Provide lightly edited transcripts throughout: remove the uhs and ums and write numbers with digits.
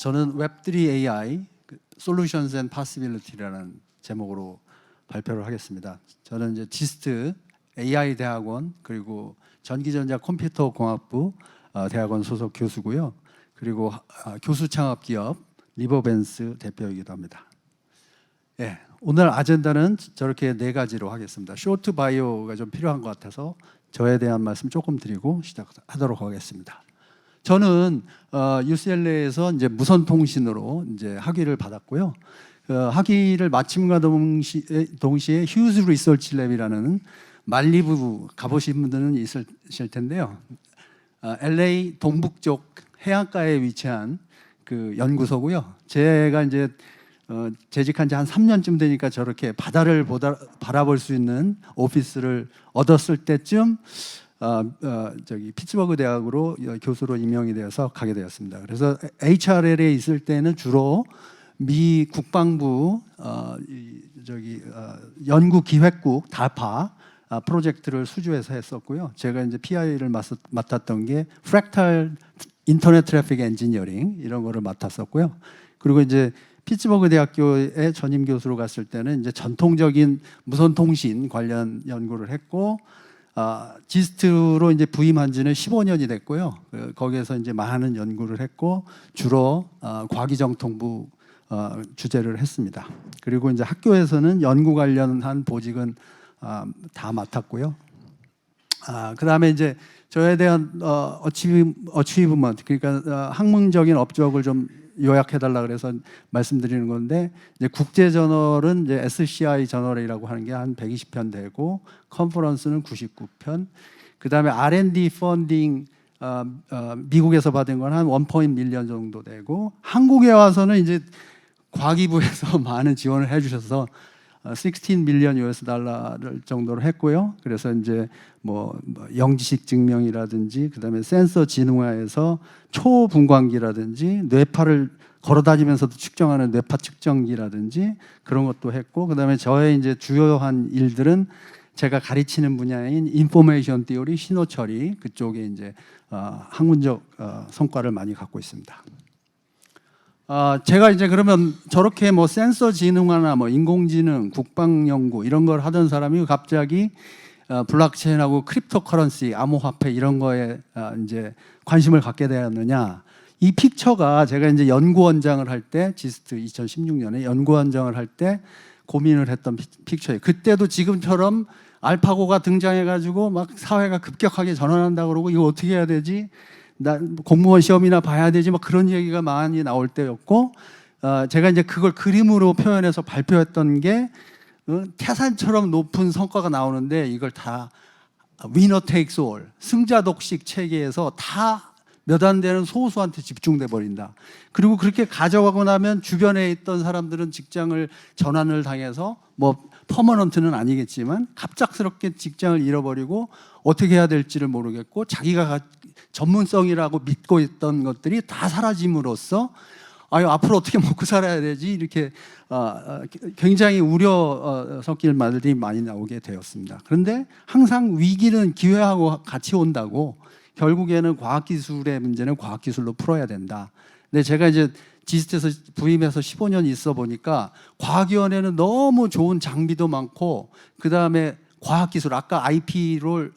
저는 웹3 AI Solutions and Possibility라는 제목으로 발표를 하겠습니다. 저는 이제 지스트 AI 대학원 그리고 전기전자 컴퓨터공학부 대학원 소속 교수고요. 그리고 교수 창업 기업 리버벤스 대표이기도 합니다. 예, 오늘 아젠다는 저렇게 네 가지로 하겠습니다. 쇼트 바이오가 좀 필요한 것 같아서 저에 대한 말씀 조금 드리고 시작하도록 하겠습니다. 저는 UCLA에서 이제 무선통신으로 이제 학위를 받았고요. 학위를 마침과 동시에 휴즈 리서치 랩이라는 말리부 가보신 분들은 있으실 텐데요. LA 동북쪽 해안가에 위치한 그 연구소고요. 제가 이제 재직한 지 한 3년쯤 되니까 저렇게 바다를 바라볼 수 있는 오피스를 얻었을 때쯤 피츠버그 대학으로 교수로 임명이 되어서 가게 되었습니다. 그래서 HRL에 있을 때는 주로 미 국방부 연구기획국 DARPA 프로젝트를 수주해서 했었고요. 제가 이제 PI를 맡았던 게 프랙탈 인터넷 트래픽 엔지니어링 이런 거를 맡았었고요. 그리고 이제 피츠버그 대학교에 전임 교수로 갔을 때는 이제 전통적인 무선 통신 관련 연구를 했고 지스트로 이제 부임한 지는 15년이 됐고요. 거기에서 이제 많은 연구를 했고 주로 과기정통부 주재를 했습니다. 그리고 이제 학교에서는 연구 관련한 보직은 다 맡았고요. 그다음에 이제 저에 대한 어치브먼트 그러니까 학문적인 업적을 좀 요약해달라 그래서 말씀드리는 건데 이제 국제 저널은 이제 SCI 저널이라고 하는 게 한 120편 되고 컨퍼런스는 99편. 그다음에 R&D 펀딩 미국에서 받은 건 한 1.1밀리언 정도 되고 한국에 와서는 이제 과기부에서 많은 지원을 해주셔서 16밀리언 US 달러를 정도로 했고요. 그래서 이제 뭐 영지식 증명이라든지 그다음에 센서 지능화에서 초분광기라든지 뇌파를 걸어다니면서도 측정하는 뇌파 측정기라든지 그런 것도 했고 그다음에 저의 이제 주요한 일들은 제가 가르치는 분야인 인포메이션 티오리 신호 처리 그쪽에 이제 학문적 성과를 많이 갖고 있습니다. 제가 이제 그러면 저렇게 뭐 센서 지능화나 뭐 인공지능, 국방 연구 이런 걸 하던 사람이 갑자기 블록체인하고 크립토커런시, 암호화폐 이런 거에 이제 관심을 갖게 되었느냐? 이 픽처가 제가 이제 연구원장을 할 때 지스트 2016년에 연구원장을 할 때 고민을 했던 픽처예요. 그때도 지금처럼 알파고가 등장해가지고 막 사회가 급격하게 전환한다 그러고 이거 어떻게 해야 되지? 나 공무원 시험이나 봐야 되지 막 그런 얘기가 많이 나올 때였고 제가 이제 그걸 그림으로 표현해서 발표했던 게 태산처럼 높은 성과가 나오는데 이걸 다 위너 테이크스 올 승자 독식 체계에서 다 몇 안 되는 소수한테 집중돼 버린다. 그리고 그렇게 가져가고 나면 주변에 있던 사람들은 직장을 전환을 당해서 뭐 퍼머넌트는 아니겠지만 갑작스럽게 직장을 잃어버리고 어떻게 해야 될지를 모르겠고 자기가 전문성이라고 믿고 있던 것들이 다 사라짐으로써 앞으로 어떻게 먹고 살아야 되지 이렇게 굉장히 우려 섞일 말들이 많이 나오게 되었습니다. 그런데 항상 위기는 기회하고 같이 온다고 결국에는 과학기술의 문제는 과학기술로 풀어야 된다. 근데 제가 이제 지스트에서 부임해서 15년 있어 보니까 과학위원회는 너무 좋은 장비도 많고 그 다음에 과학기술 아까 IP를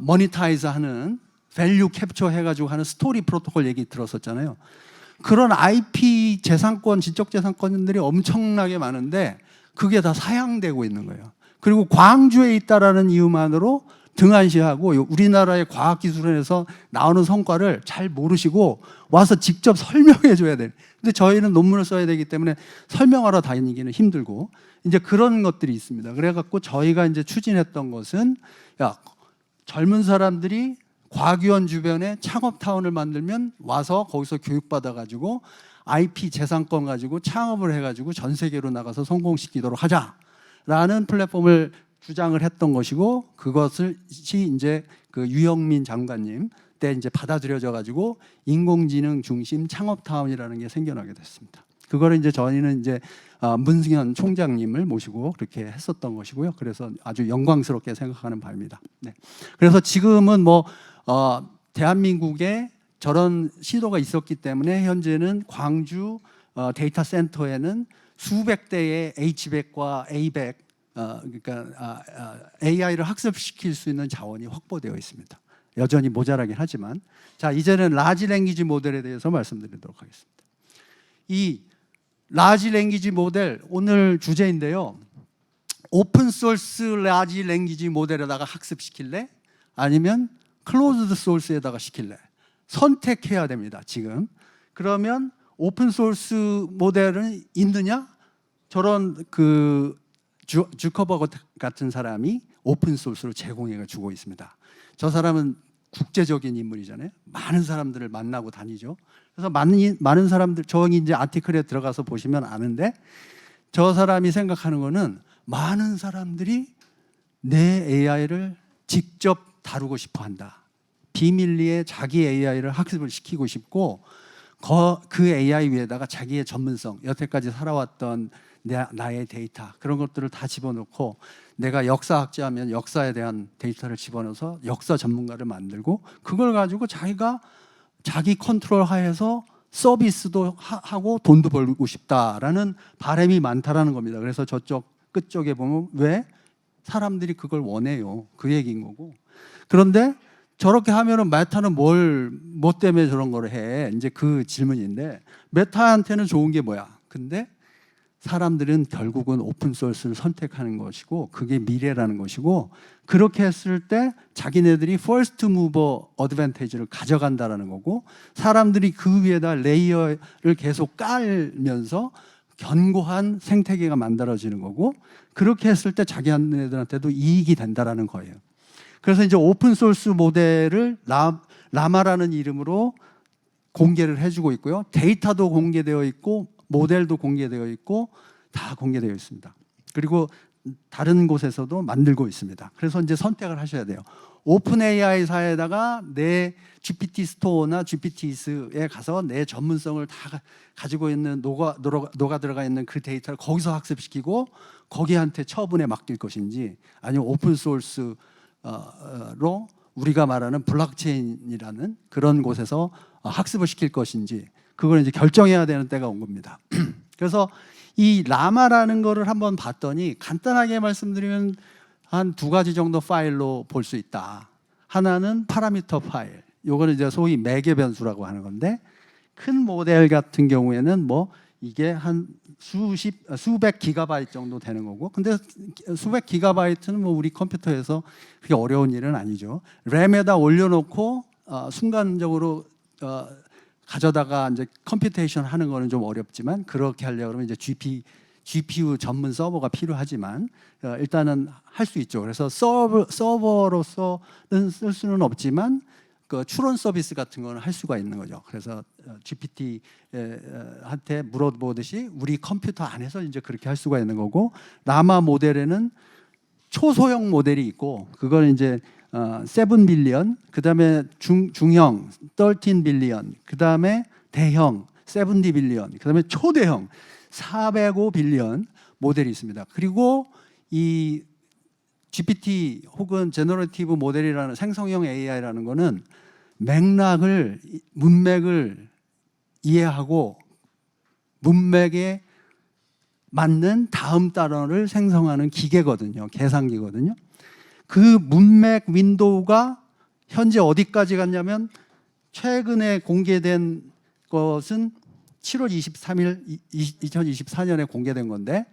모니타이즈하는 밸류 캡처 해가지고 하는 스토리 프로토콜 얘기 들었었잖아요. 그런 IP 재산권, 지적재산권들이 엄청나게 많은데 그게 다 사양되고 있는 거예요. 그리고 광주에 있다라는 이유만으로 등한시하고 우리나라의 과학기술원에서 나오는 성과를 잘 모르시고 와서 직접 설명해 줘야 돼요. 근데 저희는 논문을 써야 되기 때문에 설명하러 다니기는 힘들고 이제 그런 것들이 있습니다. 그래갖고 저희가 이제 추진했던 것은 젊은 사람들이 과학위원 주변에 창업타운을 만들면 와서 거기서 교육받아가지고 IP 재산권 가지고 창업을 해가지고 전 세계로 나가서 성공시키도록 하자라는 플랫폼을 주장을 했던 것이고 그것이 이제 그 유영민 장관님 때 이제 받아들여져 가지고 인공지능 중심 창업타운이라는 게 생겨나게 됐습니다. 그거를 이제 저희는 이제 문승현 총장님을 모시고 그렇게 했었던 것이고요. 그래서 아주 영광스럽게 생각하는 바입니다. 네. 그래서 지금은 뭐 대한민국의 저런 시도가 있었기 때문에 현재는 광주 데이터 센터에는 수백 대의 H100과 A100 그러니까 AI를 학습시킬 수 있는 자원이 확보되어 있습니다. 여전히 모자라긴 하지만 자 이제는 라지 랭귀지 모델에 대해서 말씀드리도록 하겠습니다. 이 라지 랭귀지 모델 오늘 주제인데요. 오픈 소스 라지 랭귀지 모델에다가 학습시킬래? 아니면 클로즈드 소스에다가 시킬래? 선택해야 됩니다. 지금. 그러면 오픈 소스 모델은 있느냐? 저런 그 주커버거 같은 사람이 오픈 소스로 제공해 주고 있습니다. 저 사람은 국제적인 인물이잖아요. 많은 사람들을 만나고 다니죠. 그래서 많은 사람들 저기 이제 아티클에 들어가서 보시면 아는데 저 사람이 생각하는 거는 많은 사람들이 내 AI를 직접 다루고 싶어 한다. 비밀리에 자기 AI를 학습을 시키고 싶고 그 AI 위에다가 자기의 전문성, 여태까지 살아왔던 나의 데이터 그런 것들을 다 집어넣고 내가 역사학자면 역사에 대한 데이터를 집어넣어서 역사 전문가를 만들고 그걸 가지고 자기가 자기 컨트롤 하에서 서비스도 하고 돈도 벌고 싶다라는 바람이 많다라는 겁니다. 그래서 저쪽 끝쪽에 보면 왜 사람들이 그걸 원해요. 그 얘기인 거고. 그런데 저렇게 하면은 메타는 뭐 때문에 저런 걸 해? 이제 그 질문인데 메타한테는 좋은 게 뭐야? 근데 사람들은 결국은 오픈 소스를 선택하는 것이고 그게 미래라는 것이고 그렇게 했을 때 자기네들이 first mover advantage를 가져간다라는 거고 사람들이 그 위에다 레이어를 계속 깔면서 견고한 생태계가 만들어지는 거고 그렇게 했을 때 자기네들한테도 이익이 된다라는 거예요. 그래서 이제 오픈 소스 모델을 라마라는 이름으로 공개를 해주고 있고요. 데이터도 공개되어 있고 모델도 공개되어 있고 다 공개되어 있습니다. 그리고 다른 곳에서도 만들고 있습니다. 그래서 이제 선택을 하셔야 돼요. 오픈 AI사에다가 내 GPT 스토어나 GPT에 가서 내 전문성을 다 가지고 있는 녹아 들어가 있는 그 데이터를 거기서 학습시키고 거기한테 처분에 맡길 것인지 아니면 오픈 소스로 우리가 말하는 블록체인이라는 그런 곳에서 학습을 시킬 것인지 그걸 이제 결정해야 되는 때가 온 겁니다. 그래서 이 라마라는 거를 한번 봤더니 간단하게 말씀드리면 한 두 가지 정도 파일로 볼 수 있다. 하나는 파라미터 파일. 요거는 이제 소위 매개 변수라고 하는 건데 큰 모델 같은 경우에는 뭐 이게 한 수백 기가바이트 정도 되는 거고 근데 수백 기가바이트는 뭐 우리 컴퓨터에서 그게 어려운 일은 아니죠. 램에다 올려놓고 순간적으로 가져다가 이제 컴퓨테이션 하는 거는 좀 어렵지만 그렇게 하려고 그러면 이제 GPU 전문 서버가 필요하지만 일단은 할 수 있죠. 그래서 서버로서는 쓸 수는 없지만 그 추론 서비스 같은 거는 할 수가 있는 거죠. 그래서 GPT한테 물어보듯이 우리 컴퓨터 안에서 이제 그렇게 할 수가 있는 거고 라마 모델에는 초소형 모델이 있고 그걸 이제 7 빌리언, 그다음에 중형 13 빌리언, 그다음에 대형 70 빌리언, 그다음에 초대형 405 빌리언 모델이 있습니다. 그리고 이 GPT 혹은 제너러티브 모델이라는 생성형 AI라는 거는 문맥을 이해하고 문맥에 맞는 다음 단어를 생성하는 기계거든요. 계산기거든요. 그 문맥 윈도우가 현재 어디까지 갔냐면 최근에 공개된 것은 7월 23일 2024년에 공개된 건데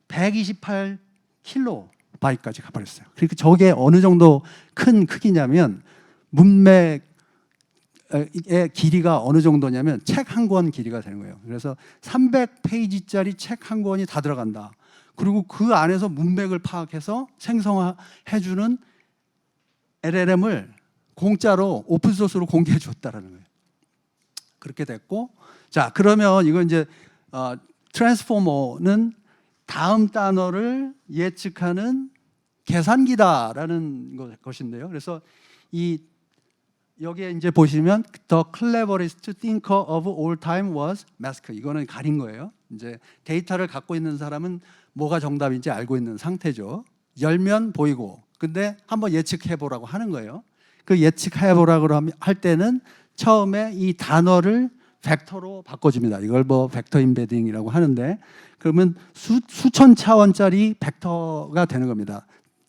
128kB까지 가버렸어요. 그러니까 저게 어느 정도 큰 크기냐면 문맥의 길이가 어느 정도냐면 책 한 권 길이가 되는 거예요. 그래서 300페이지짜리 책 한 권이 다 들어간다. 그리고 그 안에서 문맥을 파악해서 생성해주는 LLM을 공짜로 오픈소스로 공개해 줬다라는 거예요. 그렇게 됐고, 자 그러면 이거 이제 트랜스포머는 다음 단어를 예측하는 계산기다라는 것인데요. 그래서 여기에 이제 보시면 The cleverest thinker of all time was Mask. 이거는 가린 거예요. 이제 데이터를 갖고 있는 사람은 뭐가 정답인지 알고 있는 상태죠. 열면 보이고, 근데 한번 예측해 보라고 하는 거예요. 그 예측해 보라고 할 때는 처음에 이 단어를 벡터로 바꿔줍니다. 이걸 뭐 벡터 임베딩이라고 하는데, 그러면 수천 차원짜리 벡터가 되는 겁니다.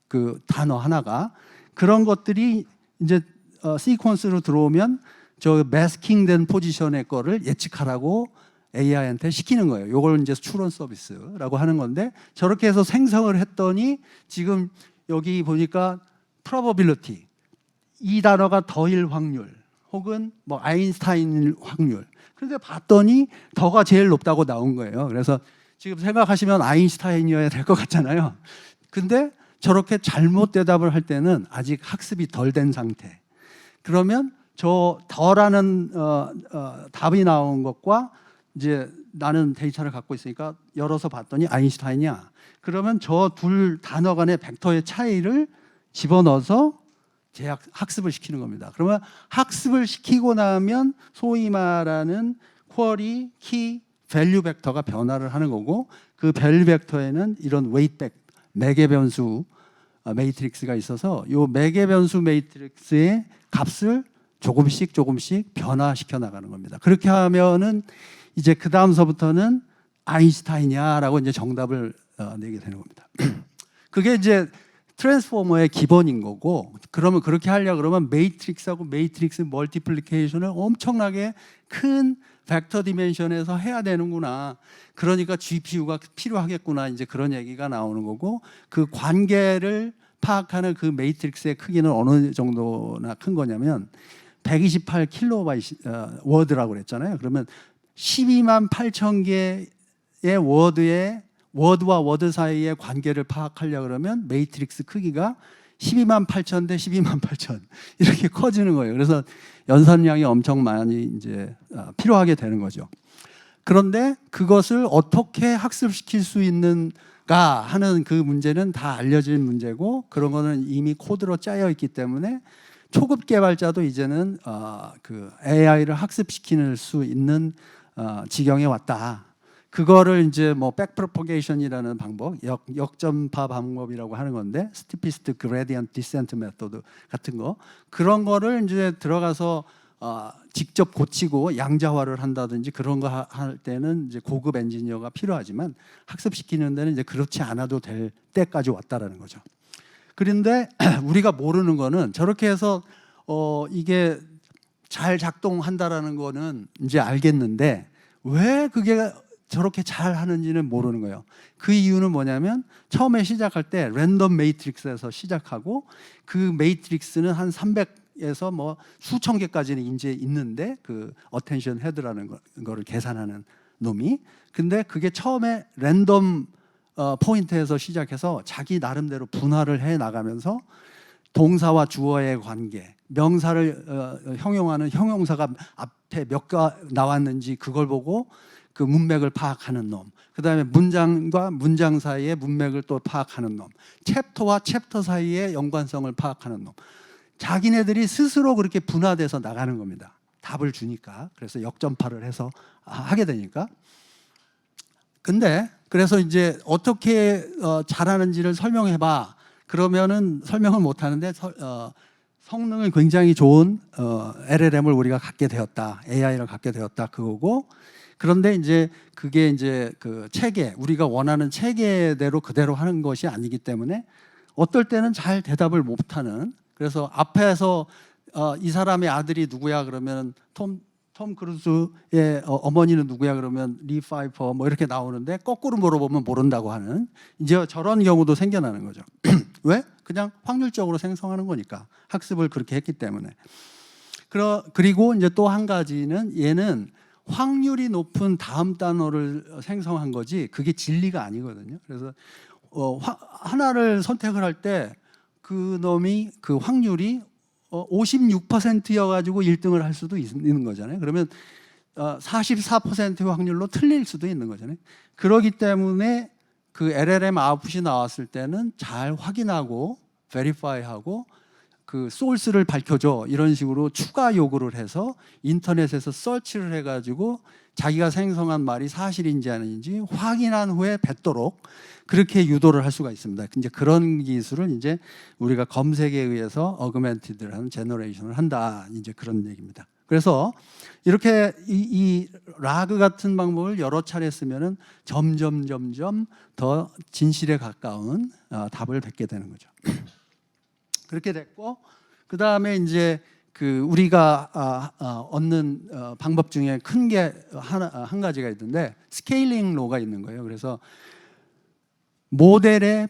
그 단어 하나가. 그런 것들이 이제 시퀀스로 들어오면 저 매스킹된 포지션의 거를 예측하라고 AI한테 시키는 거예요. 이걸 이제 추론 서비스라고 하는 건데, 저렇게 해서 생성을 했더니 지금 여기 보니까 probability, 이 단어가 더일 확률 혹은 뭐 아인슈타인 확률. 그런데 봤더니 더가 제일 높다고 나온 거예요. 그래서 지금 생각하시면 아인슈타인이어야 될 것 같잖아요. 근데 저렇게 잘못 대답을 할 때는 아직 학습이 덜 된 상태. 그러면 저 더라는 답이 나온 것과 이제 나는 데이터를 갖고 있으니까 열어서 봤더니 아인슈타인이야. 그러면 저 둘 단어 간의 벡터의 차이를 집어넣어서 학습을 시키는 겁니다. 그러면 학습을 시키고 나면 소위 말하는 쿼리, 키, 밸류 벡터가 변화를 하는 거고, 그 밸류 벡터에는 이런 웨이트백, 매개 변수 매트릭스가 있어서 이 매개 변수 매트릭스의 값을 조금씩 변화시켜 나가는 겁니다. 그렇게 하면은 이제 그 다음서부터는 아인슈타인이야라고 이제 정답을 내게 되는 겁니다. 그게 이제 트랜스포머의 기본인 거고, 그러면 그렇게 하려고 그러면 매트릭스하고 매트릭스 멀티플리케이션을 엄청나게 큰 벡터 디멘션에서 해야 되는구나. 그러니까 GPU가 필요하겠구나. 이제 그런 얘기가 나오는 거고, 그 관계를 파악하는 그 매트릭스의 크기는 어느 정도나 큰 거냐면 128 킬로바이트 워드라고 그랬잖아요. 그러면 12만 8천 개의 워드와 워드 사이의 관계를 파악하려고 그러면 매트릭스 크기가 12만 8천 대 12만 8천 이렇게 커지는 거예요. 그래서 연산량이 엄청 많이 이제 필요하게 되는 거죠. 그런데 그것을 어떻게 학습시킬 수 있는가 하는 그 문제는 다 알려진 문제고, 그런 거는 이미 코드로 짜여 있기 때문에 초급 개발자도 이제는 그 AI를 학습시킬 수 있는 지경에 왔다. 그거를 이제 뭐 백프로포게이션이라는 방법, 역전파 방법이라고 하는 건데, 스티피스트 그레디언트 디센트 메소드 같은 거, 그런 거를 이제 들어가서 직접 고치고 양자화를 한다든지 그런 거 할 때는 이제 고급 엔지니어가 필요하지만, 학습시키는 데는 이제 그렇지 않아도 될 때까지 왔다라는 거죠. 그런데 우리가 모르는 거는 저렇게 해서 이게 잘 작동한다라는 거는 이제 알겠는데, 왜 그게 저렇게 잘 하는지는 모르는 거예요. 그 이유는 뭐냐면, 처음에 시작할 때 랜덤 매트릭스에서 시작하고, 그 매트릭스는 한 300에서 뭐 수천 개까지는 이제 있는데, 그 어텐션 헤드라는 거를 계산하는 놈이. 근데 그게 처음에 랜덤 포인트에서 시작해서 자기 나름대로 분할을 해 나가면서 동사와 주어의 관계, 명사를 형용하는 형용사가 앞에 몇 가 나왔는지 그걸 보고 그 문맥을 파악하는 놈, 그 다음에 문장과 문장 사이의 문맥을 또 파악하는 놈, 챕터와 챕터 사이의 연관성을 파악하는 놈, 자기네들이 스스로 그렇게 분화돼서 나가는 겁니다. 답을 주니까. 그래서 역전파를 해서 하게 되니까. 근데 그래서 이제 어떻게 잘하는지를 설명해봐. 그러면은 설명을 못 하는데 성능을 굉장히 좋은 LLM을 우리가 갖게 되었다, AI를 갖게 되었다, 그거고. 그런데 이제 그게 이제 그 체계, 우리가 원하는 체계대로 그대로 하는 것이 아니기 때문에 어떨 때는 잘 대답을 못하는. 그래서 앞에서 이 사람의 아들이 누구야 그러면 톰 크루즈의 어머니는 누구야 그러면 리 파이퍼 뭐 이렇게 나오는데, 거꾸로 물어보면 모른다고 하는 이제 저런 경우도 생겨나는 거죠. 왜? 그냥 확률적으로 생성하는 거니까, 학습을 그렇게 했기 때문에. 그리고 이제 또 한 가지는, 얘는 확률이 높은 다음 단어를 생성한 거지 그게 진리가 아니거든요. 그래서 하나를 선택을 할 때 그 놈이 그 확률이 56%여가지고 1등을 할 수도 있는 거잖아요. 그러면 44%의 확률로 틀릴 수도 있는 거잖아요. 그렇기 때문에 그 LLM 아웃풋이 나왔을 때는 잘 확인하고 베리파이하고 그 소스를 밝혀줘, 이런 식으로 추가 요구를 해서 인터넷에서 서치를 해가지고 자기가 생성한 말이 사실인지 아닌지 확인한 후에 뱉도록 그렇게 유도를 할 수가 있습니다. 이제 그런 기술을 이제 우리가 검색에 의해서 어그멘티드라는 제너레이션을 한다, 이제 그런 얘기입니다. 그래서 이렇게 이 라그 같은 방법을 여러 차례 쓰면은 점점 더 진실에 가까운 답을 뵙게 되는 거죠. 그렇게 됐고, 그 다음에 이제 그 우리가 얻는 방법 중에 큰 게 한 가지가 있는데 스케일링 로가 있는 거예요. 그래서 모델의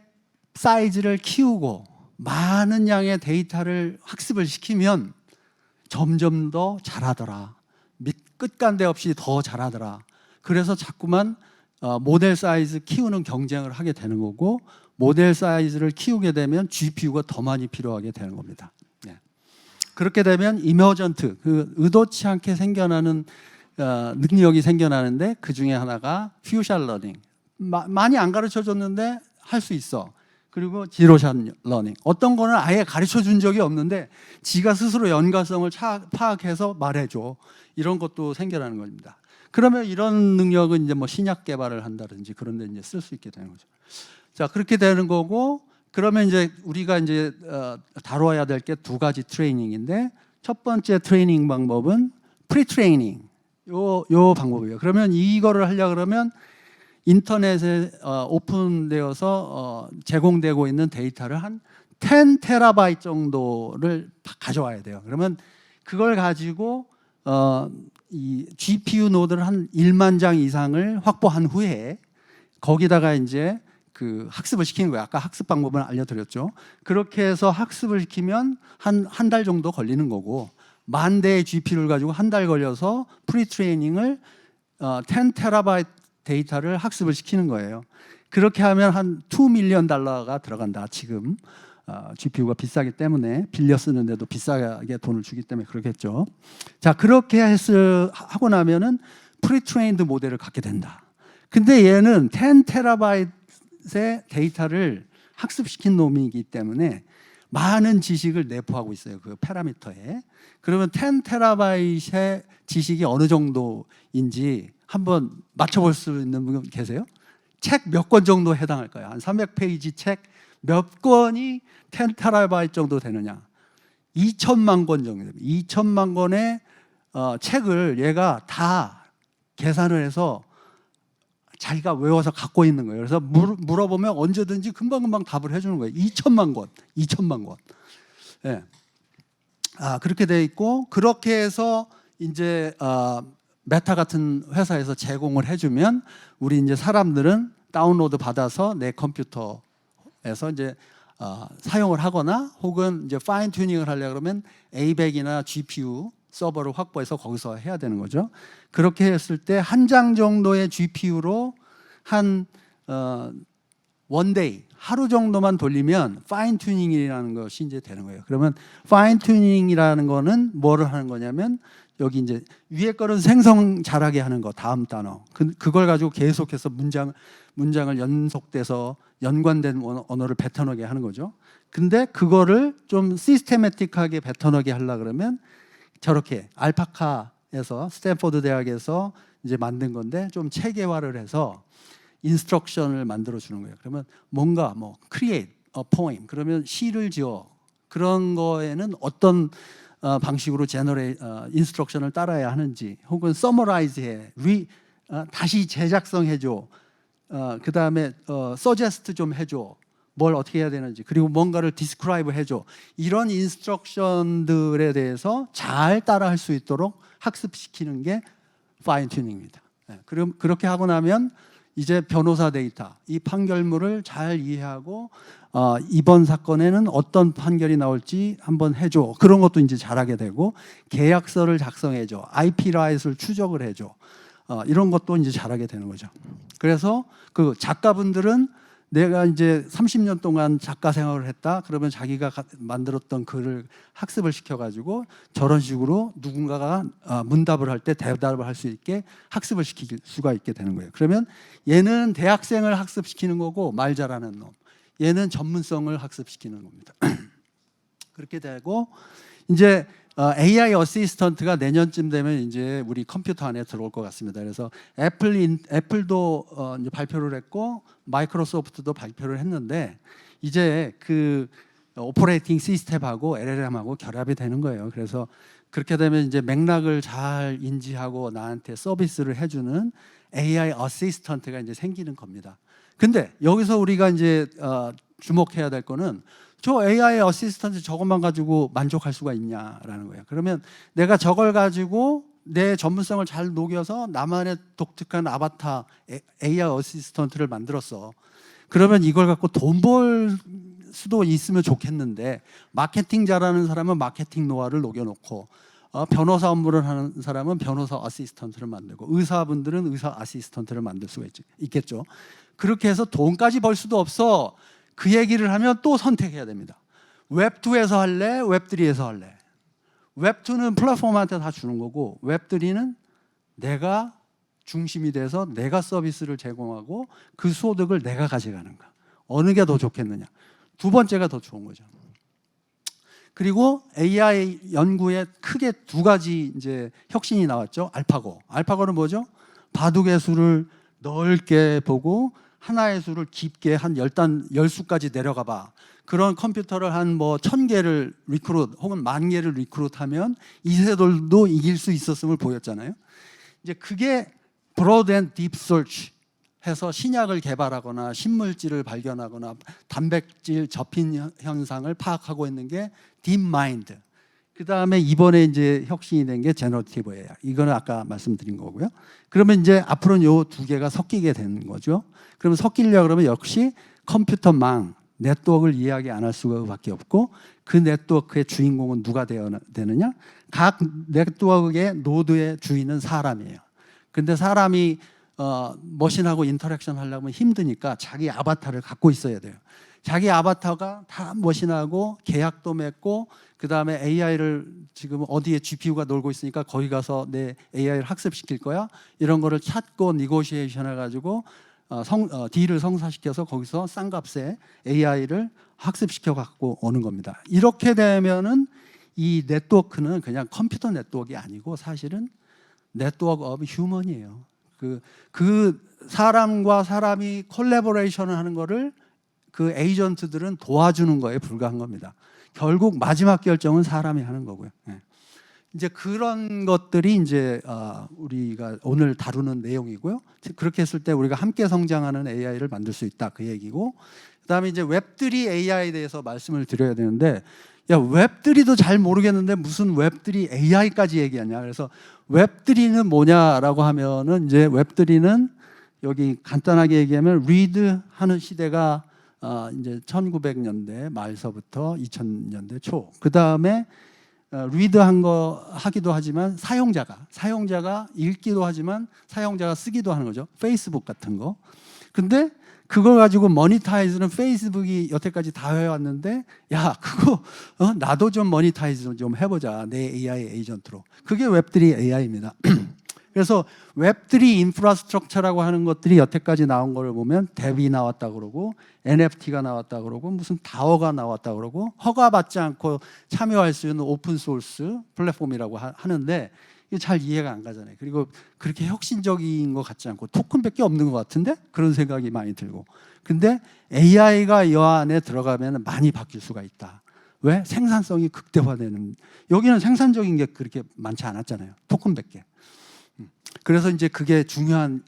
사이즈를 키우고 많은 양의 데이터를 학습을 시키면 점점 더 잘하더라. 끝간데 없이 더 잘하더라. 그래서 자꾸만 모델 사이즈 키우는 경쟁을 하게 되는 거고, 모델 사이즈를 키우게 되면 GPU가 더 많이 필요하게 되는 겁니다. 네. 그렇게 되면 이머전트, 그 의도치 않게 생겨나는 능력이 생겨나는데 그 중에 하나가 퓨셜 러닝. 많이 안 가르쳐 줬는데 할 수 있어. 그리고 지로샷 러닝. 어떤 거는 아예 가르쳐 준 적이 없는데 지가 스스로 연관성을 파악해서 말해줘. 이런 것도 생겨나는 겁니다. 그러면 이런 능력은 이제 뭐 신약 개발을 한다든지 그런 데 이제 쓸 수 있게 되는 거죠. 자, 그렇게 되는 거고, 그러면 이제 우리가 이제 다뤄야 될 게 두 가지 트레이닝인데, 첫 번째 트레이닝 방법은 프리트레이닝. 요 방법이에요. 그러면 이거를 하려고 그러면 인터넷에 오픈되어서 제공되고 있는 데이터를 한 10 테라바이트 정도를 가져와야 돼요. 그러면 그걸 가지고 이 GPU 노드를 한 1만 장 이상을 확보한 후에 거기다가 이제 그 학습을 시키는 거예요. 아까 학습 방법을 알려드렸죠. 그렇게 해서 학습을 시키면 한 달 정도 걸리는 거고, 만 대의 GPU를 가지고 한 달 걸려서 프리트레이닝을 10 테라바이트 데이터를 학습을 시키는 거예요. 그렇게 하면 한 $2 밀리언 들어간다. 지금 GPU가 비싸기 때문에, 빌려 쓰는데도 비싸게 돈을 주기 때문에 그렇겠죠. 자, 그렇게 하고 나면은 프리트레인드 모델을 갖게 된다. 근데 얘는 10 테라바이트의 데이터를 학습시킨 놈이기 때문에 많은 지식을 내포하고 있어요. 그 파라미터에. 그러면 10 테라바이트의 지식이 어느 정도인지 한번 맞춰볼 수 있는 분 계세요? 책 몇 권 정도 해당할까요? 한 300페이지 책 몇 권이 10 테라바이트 정도 되느냐? 2천만 권 정도 됩니다. 2천만 권의 책을 얘가 다 계산을 해서 자기가 외워서 갖고 있는 거예요. 그래서 물어보면 언제든지 금방금방 답을 해주는 거예요. 2천만 권, 2천만 권. 예. 그렇게 돼 있고, 그렇게 해서 이제 메타 같은 회사에서 제공을 해주면 우리 이제 사람들은 다운로드 받아서 내 컴퓨터에서 이제 사용을 하거나, 혹은 이제 파인 튜닝을 하려고 그러면 A100이나 GPU 서버를 확보해서 거기서 해야 되는 거죠. 그렇게 했을 때 한 장 정도의 GPU로 한 원데이, 하루 정도만 돌리면 파인 튜닝이라는 것이 이제 되는 거예요. 그러면 파인 튜닝이라는 거는 뭐를 하는 거냐면, 여기 이제 위에 거는 생성 잘하게 하는 거, 다음 단어. 그걸 가지고 계속해서 문장을 연속돼서 연관된 언어를 뱉어내게 하는 거죠. 근데 그거를 좀 시스테매틱하게 뱉어내게 하려고 그러면 저렇게 알파카에서, 스탠포드 대학에서 이제 만든 건데 좀 체계화를 해서 인스트럭션을 만들어 주는 거예요. 그러면 뭔가 뭐 create a poem, 그러면 시를 지어. 그런 거에는 어떤 방식으로 인스트럭션을 따라야 하는지, 혹은 서머라이즈해, 다시 제작성해줘, 그 다음에 서제스트 좀 해줘, 뭘 어떻게 해야 되는지, 그리고 뭔가를 디스크라이브 해줘. 이런 인스트럭션들에 대해서 잘 따라할 수 있도록 학습시키는 게 파인 튜닝입니다. 그럼 그렇게 하고 나면 이제 변호사 데이터, 이 판결문을 잘 이해하고 이번 사건에는 어떤 판결이 나올지 한번 해줘. 그런 것도 이제 잘하게 되고, 계약서를 작성해줘, IP 라이트를 추적을 해줘. 이런 것도 이제 잘하게 되는 거죠. 그래서 그 작가분들은 내가 이제 30년 동안 작가 생활을 했다. 그러면 자기가 만들었던 글을 학습을 시켜가지고 저런 식으로 누군가가 문답을 할 때 대답을 할 수 있게 학습을 시킬 수가 있게 되는 거예요. 그러면 얘는 대학생을 학습시키는 거고, 말 잘하는 놈. 얘는 전문성을 학습시키는 겁니다. 그렇게 되고, 이제 AI 어시스턴트가 내년쯤 되면 이제 우리 컴퓨터 안에 들어올 것 같습니다. 그래서 애플도 이제 발표를 했고, 마이크로소프트도 발표를 했는데, 이제 그 오퍼레이팅 시스템하고 LLM하고 결합이 되는 거예요. 그래서 그렇게 되면 이제 맥락을 잘 인지하고 나한테 서비스를 해주는 AI 어시스턴트가 이제 생기는 겁니다. 근데 여기서 우리가 이제 주목해야 될 거는 저 AI 어시스턴트 저것만 가지고 만족할 수가 있냐라는 거예요. 그러면 내가 저걸 가지고 내 전문성을 잘 녹여서 나만의 독특한 아바타 AI 어시스턴트를 만들었어. 그러면 이걸 갖고 돈 벌 수도 있으면 좋겠는데 마케팅 잘하는 사람은 마케팅 노하우를 녹여놓고 변호사 업무를 하는 사람은 변호사 어시스턴트를 만들고 의사분들은 의사 어시스턴트를 만들 수가 있겠죠. 그렇게 해서 돈까지 벌 수도 없어. 그 얘기를 하면 또 선택해야 됩니다. 웹2에서 할래? 웹3에서 할래? 웹2는 플랫폼한테 다 주는 거고 웹3는 내가 중심이 돼서 내가 서비스를 제공하고 그 소득을 내가 가져가는가. 어느 게 더 좋겠느냐. 두 번째가 더 좋은 거죠. 그리고 AI 연구에 크게 두 가지 이제 혁신이 나왔죠. 알파고. 알파고는 뭐죠? 바둑의 수를 넓게 보고 하나의 수를 깊게 한 10수까지 내려가 봐. 그런 컴퓨터를 한 뭐 1000개를 리크루트 혹은 10,000개를 리크루트하면 이세돌도 이길 수 있었음을 보였잖아요. 이제 그게 브로드 앤 딥 서치 해서 신약을 개발하거나 신물질을 발견하거나 단백질 접힌 현상을 파악하고 있는 게 딥마인드. 그 다음에 이번에 이제 혁신이 된 게 제너러티브 AI. 이거는 아까 말씀드린 거고요. 그러면 이제 앞으로는 요 두 개가 섞이게 되는 거죠. 그러면 섞이려고 그러면 역시 컴퓨터망, 네트워크를 이야기 안 할 수밖에 없고 그 네트워크의 주인공은 누가 되느냐? 각 네트워크의 노드의 주인은 사람이에요. 근데 사람이 머신하고 인터랙션 하려면 힘드니까 자기 아바타를 갖고 있어야 돼요. 자기 아바타가 다 머신하고 계약도 맺고 그 다음에 AI를 지금 어디에 GPU가 놀고 있으니까 거기 가서 내 AI를 학습시킬 거야. 이런 거를 찾고 니고시에이션 해가지고 딜을 성사시켜서 거기서 싼 값에 AI를 학습시켜 갖고 오는 겁니다. 이렇게 되면은 이 네트워크는 그냥 컴퓨터 네트워크가 아니고 사실은 네트워크 오브 휴먼이에요. 그 사람과 사람이 콜래보레이션을 하는 거를 그 에이전트들은 도와주는 거에 불과한 겁니다. 결국 마지막 결정은 사람이 하는 거고요. 이제 그런 것들이 이제 우리가 오늘 다루는 내용이고요. 그렇게 했을 때 우리가 함께 성장하는 AI를 만들 수 있다 그 얘기고, 그다음에 이제 웹3 AI에 대해서 말씀을 드려야 되는데, 야 웹3도 잘 모르겠는데 무슨 웹3 AI까지 얘기하냐. 그래서 웹3는 뭐냐라고 하면은 이제 웹3는 여기 간단하게 얘기하면 리드 하는 시대가 이제 1900년대 말서부터 2000년대 초. 그 다음에 리드한 거 하기도 하지만 사용자가 읽기도 하지만 사용자가 쓰기도 하는 거죠. 페이스북 같은 거. 근데 그걸 가지고 모니타이즈는 페이스북이 여태까지 다 해왔는데 야 그거 나도 좀 모니타이즈 좀 해보자 내 AI 에이전트로. 그게 웹3 AI입니다. 그래서 웹3 인프라스트럭처라고 하는 것들이 여태까지 나온 걸 보면 뎁이 나왔다 그러고 NFT가 나왔다 그러고 무슨 다오가 나왔다 그러고 허가받지 않고 참여할 수 있는 오픈 소스 플랫폼이라고 하는데 이게 잘 이해가 안 가잖아요. 그리고 그렇게 혁신적인 것 같지 않고 토큰밖에 없는 것 같은데 그런 생각이 많이 들고. 근데 AI가 이 안에 들어가면 많이 바뀔 수가 있다. 왜? 생산성이 극대화되는. 여기는 생산적인 게 그렇게 많지 않았잖아요. 토큰밖에. 그래서 이제 그게 중요한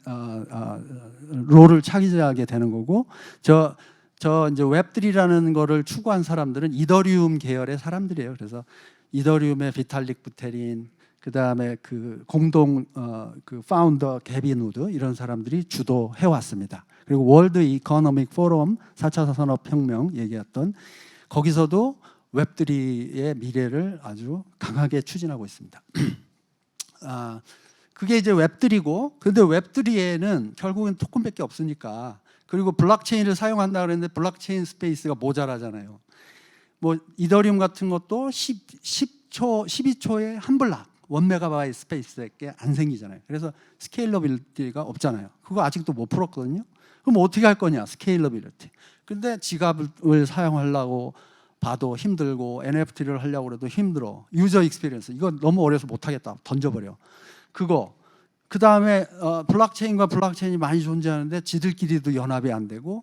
롤을 차지하게 되는 거고, 저 이제 웹3라는 거를 추구한 사람들은 이더리움 계열의 사람들이에요. 그래서 이더리움의 비탈릭 부테린, 그 다음에 그 공동 그 파운더 게빈 우드 이런 사람들이 주도해 왔습니다. 그리고 월드 이코노믹 포럼 4차 산업혁명 얘기했던 거기서도 웹3의 미래를 아주 강하게 추진하고 있습니다. 그게 이제 웹3고, 근데 웹3에는 결국은 토큰밖에 없으니까, 그리고 블록체인을 사용한다 그랬는데 블록체인 스페이스가 모자라잖아요. 뭐 이더리움 같은 것도 12초에 한 블락 1메가바이트 스페이스밖에 안 생기잖아요. 그래서 스케일러빌리티가 없잖아요. 그거 아직도 못 풀었거든요. 그럼 어떻게 할 거냐? 스케일러빌리티. 근데 지갑을 사용하려고 봐도 힘들고 NFT를 하려고 해도 힘들어. 유저 익스피리언스. 이거 너무 어려서 못 하겠다. 던져버려. 그거. 그 다음에 블록체인과 블록체인이 많이 존재하는데 지들끼리도 연합이 안 되고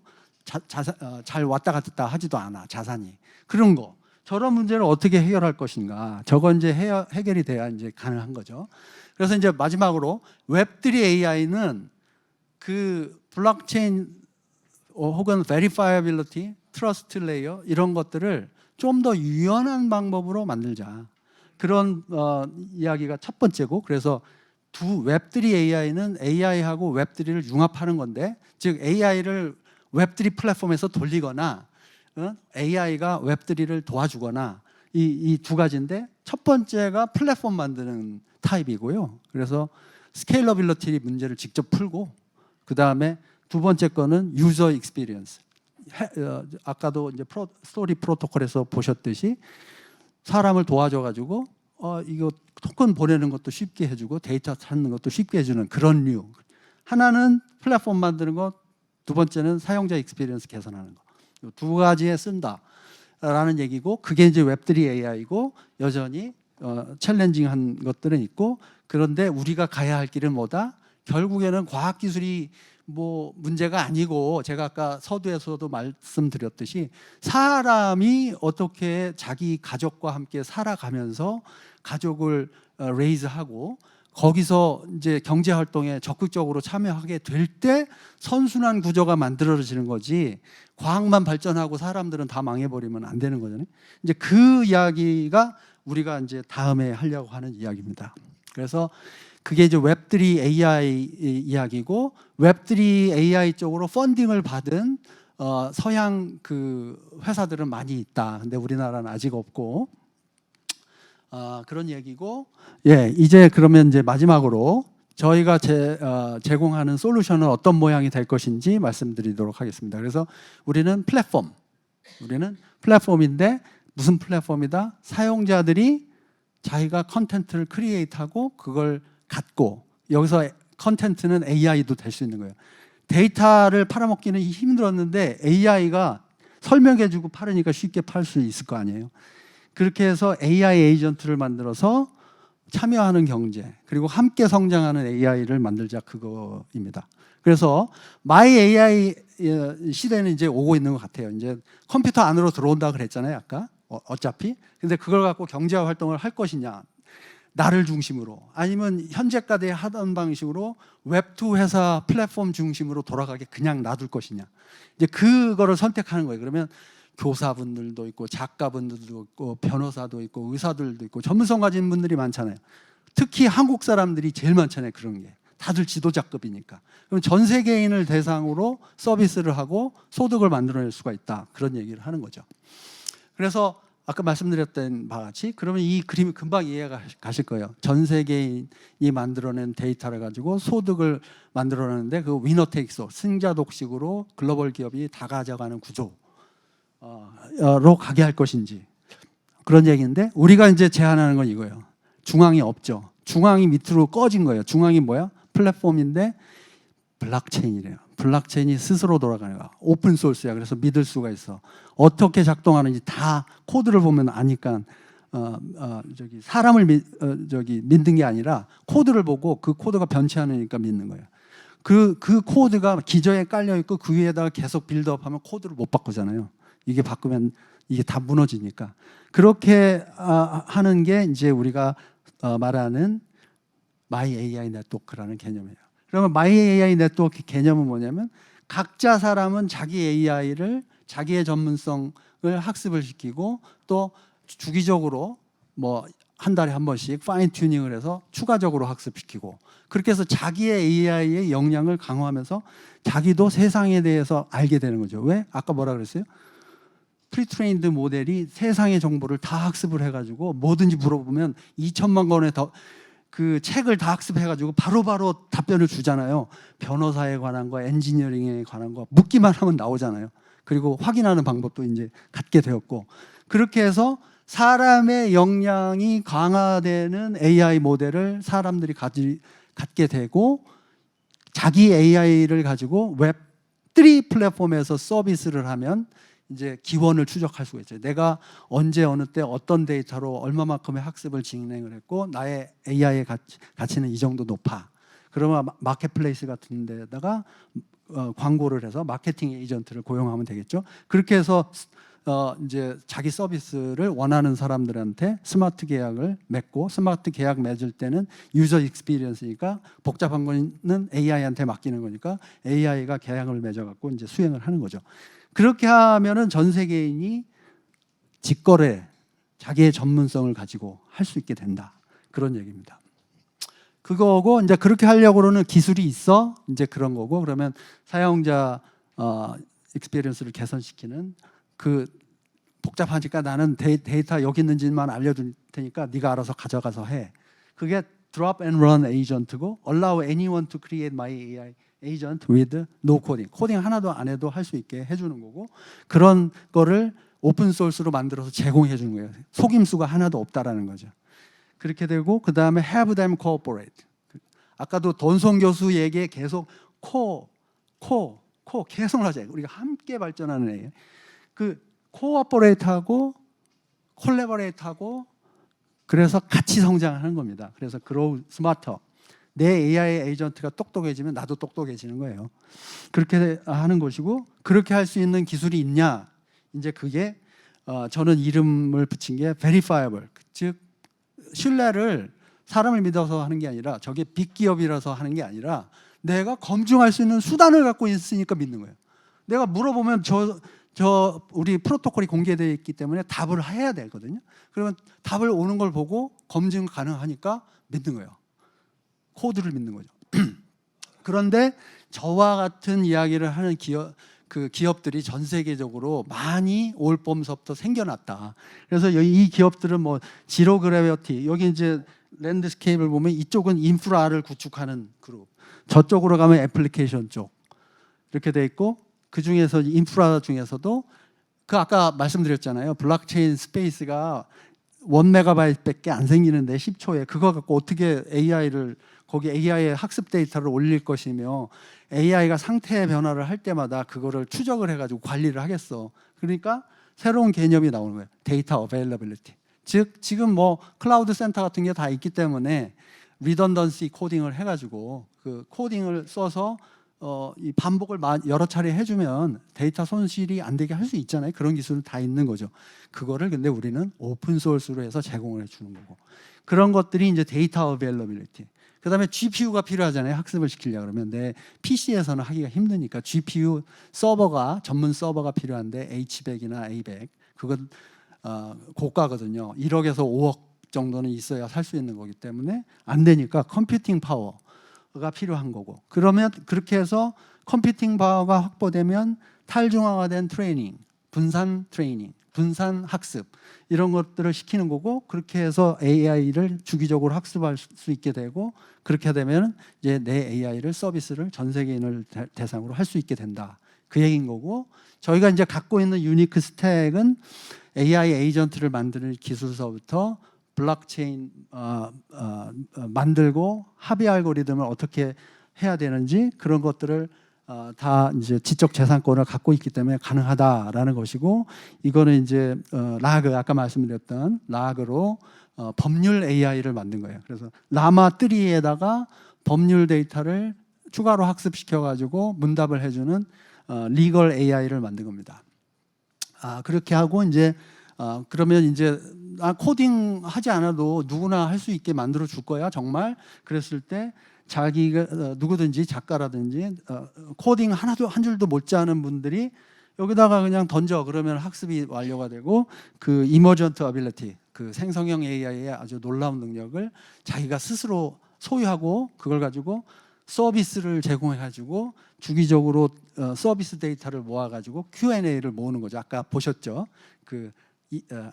잘 왔다 갔다 하지도 않아, 자산이. 그런 거. 저런 문제를 어떻게 해결할 것인가. 저거 이제 해결이 돼야 이제 가능한 거죠. 그래서 이제 마지막으로 웹3 AI는 그 블록체인 혹은 verifiability, 트러스트 레이어 이런 것들을 좀 더 유연한 방법으로 만들자. 그런 이야기가 첫 번째고, 그래서 웹3 AI는 AI하고 웹3를 융합하는 건데, 즉 AI를 웹3 플랫폼에서 돌리거나 AI가 웹3를 도와주거나 이 두 가지인데, 첫 번째가 플랫폼 만드는 타입이고요. 그래서 스케일러빌리티 문제를 직접 풀고, 그 다음에 두 번째 거는 유저 익스피리언스. 아까도 이제 스토리 프로토콜에서 보셨듯이 사람을 도와줘가지고 이거 토큰 보내는 것도 쉽게 해주고 데이터 찾는 것도 쉽게 해주는 그런 류. 하나는 플랫폼 만드는 것, 두 번째는 사용자 익스피리언스 개선하는 거. 두 가지에 쓴다라는 얘기고, 그게 이제 웹3 AI고, 여전히 챌린징한 것들은 있고, 그런데 우리가 가야 할 길은 뭐다? 결국에는 과학기술이 뭐 문제가 아니고, 제가 아까 서두에서도 말씀드렸듯이 사람이 어떻게 자기 가족과 함께 살아가면서 가족을 레이즈하고 거기서 이제 경제 활동에 적극적으로 참여하게 될 때 선순환 구조가 만들어지는 거지, 과학만 발전하고 사람들은 다 망해버리면 안 되는 거잖아요. 이제 그 이야기가 우리가 이제 다음에 하려고 하는 이야기입니다. 그래서 그게 이제 웹3 AI 이야기고, 웹3 AI 쪽으로 펀딩을 받은 서양 그 회사들은 많이 있다. 근데 우리나라는 아직 없고, 그런 얘기고, 예, 이제 그러면 이제 마지막으로 저희가 제공하는 솔루션은 어떤 모양이 될 것인지 말씀드리도록 하겠습니다. 그래서 우리는 플랫폼인데 무슨 플랫폼이다? 사용자들이 자기가 컨텐츠를 크리에이트하고 그걸 갖고, 여기서 컨텐츠는 AI도 될 수 있는 거예요. 데이터를 팔아먹기는 힘들었는데 AI가 설명해주고 팔으니까 쉽게 팔 수 있을 거 아니에요. 그렇게 해서 AI 에이전트를 만들어서 참여하는 경제, 그리고 함께 성장하는 AI를 만들자, 그거입니다. 그래서 마이 AI 시대는 이제 오고 있는 것 같아요. 이제 컴퓨터 안으로 들어온다 그랬잖아요, 아까. 어차피. 근데 그걸 갖고 경제 활동을 할 것이냐, 나를 중심으로, 아니면 현재까지 하던 방식으로 웹2 회사 플랫폼 중심으로 돌아가게 그냥 놔둘 것이냐, 이제 그거를 선택하는 거예요. 그러면 교사분들도 있고 작가분들도 있고 변호사도 있고 의사들도 있고 전문성 가진 분들이 많잖아요. 특히 한국 사람들이 제일 많잖아요. 그런 게 다들 지도자급이니까. 그럼 전 세계인을 대상으로 서비스를 하고 소득을 만들어낼 수가 있다, 그런 얘기를 하는 거죠. 그래서 아까 말씀드렸던 바와 같이, 그러면 이 그림이 금방 이해가 가실 거예요. 전 세계인이 만들어낸 데이터를 가지고 소득을 만들어내는데, 그 위너 테이크스, 승자 독식으로 글로벌 기업이 다 가져가는 구조로 가게 할 것인지, 그런 얘기인데, 우리가 이제 제안하는 건 이거예요. 중앙이 없죠. 중앙이 밑으로 꺼진 거예요. 중앙이 뭐야? 플랫폼인데 블록체인이래요. 블록체인이 스스로 돌아가는 거야. 오픈 소스야. 그래서 믿을 수가 있어. 어떻게 작동하는지 다 코드를 보면 아니까, 사람을 믿는 게 아니라 코드를 보고 그 코드가 변치 않으니까 믿는 거예요. 그 코드가 기저에 깔려 있고 그 위에다가 계속 빌드업하면 코드를 못 바꾸잖아요. 이게 바꾸면 이게 다 무너지니까. 그렇게 하는 게 이제 우리가 말하는 마이 AI 네트워크라는 개념이에요. 그러면 마이 AI 네트워크 개념은 뭐냐면, 각자 사람은 자기 AI를, 자기의 전문성을 학습을 시키고, 또 주기적으로 뭐 한 달에 한 번씩 파인 튜닝을 해서 추가적으로 학습시키고, 그렇게 해서 자기의 AI의 역량을 강화하면서 자기도 세상에 대해서 알게 되는 거죠. 왜? 아까 뭐라 그랬어요? 프리트레인드 모델이 세상의 정보를 다 학습을 해가지고 뭐든지 물어보면 2천만 권의 그 책을 다 학습해가지고 바로바로 답변을 주잖아요. 변호사에 관한 거, 엔지니어링에 관한 거 묻기만 하면 나오잖아요. 그리고 확인하는 방법도 이제 갖게 되었고, 그렇게 해서 사람의 역량이 강화되는 AI 모델을 사람들이 갖게 되고, 자기 AI를 가지고 웹3 플랫폼에서 서비스를 하면 이제 기원을 추적할 수가 있어요. 내가 언제 어느 때 어떤 데이터로 얼마만큼의 학습을 진행을 했고 나의 AI의 가치는 이 정도 높아. 그러면 마켓플레이스 같은 데다가 광고를 해서 마케팅 에이전트를 고용하면 되겠죠. 그렇게 해서 이제 자기 서비스를 원하는 사람들한테 스마트 계약을 맺고, 스마트 계약 맺을 때는 유저 익스피리언스니까 복잡한 거는 AI한테 맡기는 거니까 AI가 계약을 맺어갖고 이제 수행을 하는 거죠. 그렇게 하면은 전 세계인이 직거래, 자기의 전문성을 가지고 할 수 있게 된다. 그런 얘기입니다. 그거고, 이제 그렇게 하려고는 기술이 있어. 이제 그런 거고, 그러면 사용자 익스피리언스를 개선시키는 그 복잡하니까 나는 데이터 여기 있는지만 알려줄 테니까 네가 알아서 가져가서 해. 그게 drop and run agent고 allow anyone to create my AI agent with no coding. 코딩 하나도 안 해도 할 수 있게 해주는 거고, 그런 거를 오픈 소스로 만들어서 제공해 주는 거예요. 속임수가 하나도 없다라는 거죠. 그렇게 되고, 그 다음에 have them cooperate. 아까도 돈송 교수 얘기에 계속 계속 하자. 우리가 함께 발전하는 애예요. 그 코어포레이트하고 콜래버레이트하고, 그래서 같이 성장하는 겁니다. 그래서 grow smarter. 내 AI 에이전트가 똑똑해지면 나도 똑똑해지는 거예요. 그렇게 하는 것이고, 그렇게 할 수 있는 기술이 있냐? 이제 그게 저는 이름을 붙인 게 verifiable, 즉 신뢰를 사람을 믿어서 하는 게 아니라, 저게 빅기업이라서 하는 게 아니라 내가 검증할 수 있는 수단을 갖고 있으니까 믿는 거예요. 내가 물어보면 우리 프로토콜이 공개되어 있기 때문에 답을 해야 되거든요. 그러면 답을 오는 걸 보고 검증 가능하니까 믿는 거예요. 코드를 믿는 거죠. 그런데 저와 같은 이야기를 하는 기업들이 전 세계적으로 많이 올봄서부터 생겨났다. 그래서 이 기업들은 뭐 지로 그래비티, 여기 이제 랜드스케이프를 보면 이쪽은 인프라를 구축하는 그룹, 저쪽으로 가면 애플리케이션 쪽 이렇게 돼 있고, 그 중에서 인프라 중에서도 그 아까 말씀드렸잖아요. 블록체인 스페이스가 1메가바이트밖에 안 생기는데 10초에 그거 갖고 어떻게 거기 AI의 학습 데이터를 올릴 것이며 AI가 상태의 변화를 할 때마다 그거를 추적을 해가지고 관리를 하겠어. 그러니까 새로운 개념이 나오는 거예요. 데이터 어베일러빌리티. 즉 지금 뭐 클라우드 센터 같은 게 다 있기 때문에 리던던시 코딩을 해가지고 그 코딩을 써서 이 반복을 여러 차례 해주면 데이터 손실이 안 되게 할 수 있잖아요. 그런 기술은 다 있는 거죠. 그거를 근데 우리는 오픈 소스로 해서 제공을 해주는 거고, 그런 것들이 이제 데이터 어베일러빌리티. 그 다음에 GPU가 필요하잖아요. 학습을 시키려고 그러면. 내 PC에서는 하기가 힘드니까 GPU 서버가, 전문 서버가 필요한데 H100이나 A100, 그건 고가거든요. 1억에서 5억 정도는 있어야 살 수 있는 거기 때문에 안 되니까 컴퓨팅 파워가 필요한 거고, 그러면 그렇게 해서 컴퓨팅 파워가 확보되면 탈중앙화 된 트레이닝, 분산 트레이닝, 분산 학습, 이런 것들을 시키는 거고, 그렇게 해서 AI를 주기적으로 학습할 수 있게 되고, 그렇게 되면 이제 내 AI를 서비스를 전 세계인을 대상으로 할 수 있게 된다. 그 얘기인 거고, 저희가 이제 갖고 있는 유니크 스택은 AI 에이전트를 만드는 기술서부터 블록체인 만들고 합의 알고리즘을 어떻게 해야 되는지, 그런 것들을 다 이제 지적 재산권을 갖고 있기 때문에 가능하다라는 것이고, 이거는 이제 라그, 아까 말씀드렸던 라그로 법률 AI를 만든 거예요. 그래서 라마 3에다가 법률 데이터를 추가로 학습시켜 가지고 문답을 해주는 리걸 AI를 만든 겁니다. 그렇게 하고 이제 그러면 이제 코딩 하지 않아도 누구나 할 수 있게 만들어 줄 거야 정말. 그랬을 때 자기가 누구든지 작가라든지 코딩 하나도 한 줄도 못 짜는 분들이 여기다가 그냥 던져, 그러면 학습이 완료가 되고, 그 이머전트 어빌리티, 그 생성형 AI의 아주 놀라운 능력을 자기가 스스로 소유하고, 그걸 가지고 서비스를 제공해 가지고 주기적으로 서비스 데이터를 모아 가지고 Q&A를 모으는 거죠. 아까 보셨죠? 그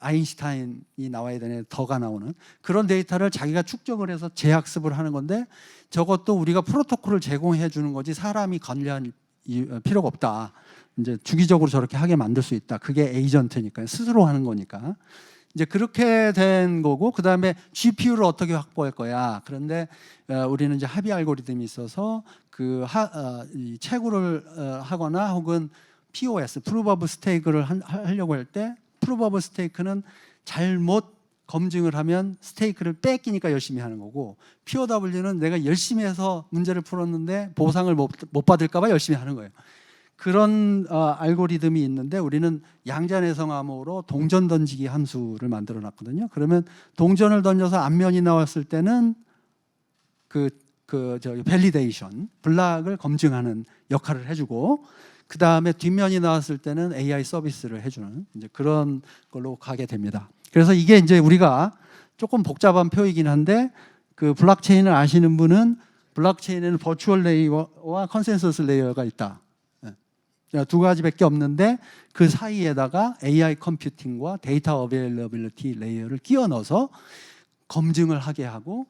아인슈타인이 나와야 되는 더가 나오는 그런 데이터를 자기가 축적을 해서 재학습을 하는 건데, 저것도 우리가 프로토콜을 제공해 주는 거지 사람이 관리할 필요가 없다. 이제 주기적으로 저렇게 하게 만들 수 있다. 그게 에이전트니까, 스스로 하는 거니까. 이제 그렇게 된 거고, 그 다음에 GPU를 어떻게 확보할 거야. 그런데 우리는 이제 합의 알고리즘이 있어서 이 채굴을 하거나 혹은 POS, Proof of Stake를 하려고 할 때, Proof of Stake는 잘못 검증을 하면 스테이크를 뺏기니까 열심히 하는 거고, POW는 내가 열심히 해서 문제를 풀었는데 보상을 못 받을까 봐 열심히 하는 거예요. 그런 알고리즘이 있는데 우리는 양자내성암호로 동전 던지기 함수를 만들어 놨거든요. 그러면 동전을 던져서 앞면이 나왔을 때는 밸리데이션, 블락을 검증하는 역할을 해주고, 그 다음에 뒷면이 나왔을 때는 AI 서비스를 해주는 이제 그런 걸로 가게 됩니다. 그래서 이게 이제 우리가 조금 복잡한 표이긴 한데, 그 블록체인을 아시는 분은 블록체인에는 버추얼 레이어와 컨센서스 레이어가 있다. 두 가지밖에 없는데 그 사이에다가 AI 컴퓨팅과 데이터 어베일러빌리티 레이어를 끼워 넣어서 검증을 하게 하고,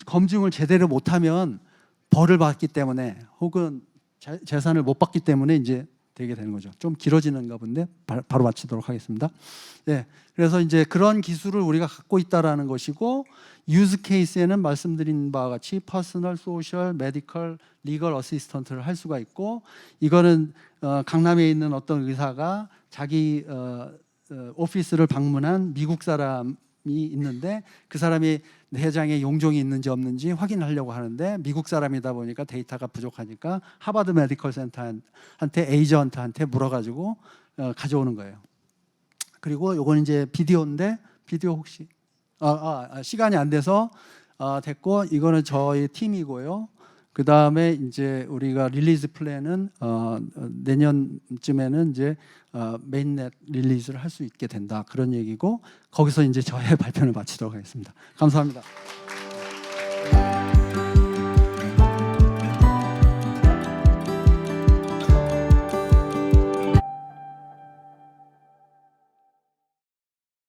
검증을 제대로 못하면 벌을 받기 때문에 혹은 재산을 못 받기 때문에 이제 되게 되는 거죠. 좀 길어지는가 본데 바로 마치도록 하겠습니다. 네, 그래서 이제 그런 기술을 우리가 갖고 있다라는 것이고, 유즈 케이스에는 말씀드린 바와 같이 퍼스널, 소셜, 메디컬, 리걸 어시스턴트를 할 수가 있고, 이거는 강남에 있는 어떤 의사가 자기 오피스를 방문한 미국 사람이 있는데 그 사람이 내장에 용종이 있는지 없는지 확인하려고 하는데 미국 사람이다 보니까 데이터가 부족하니까 하버드 메디컬 센터한테 에이전트한테 물어가지고 가져오는 거예요. 그리고 요건 이제 비디오인데, 비디오 혹시 시간이 안 돼서 됐고, 이거는 저희 팀이고요. 그 다음에 이제 우리가 릴리즈 플랜은 내년쯤에는 이제 메인넷 릴리즈를 할 수 있게 된다, 그런 얘기고, 거기서 이제 저의 발표를 마치도록 하겠습니다. 감사합니다.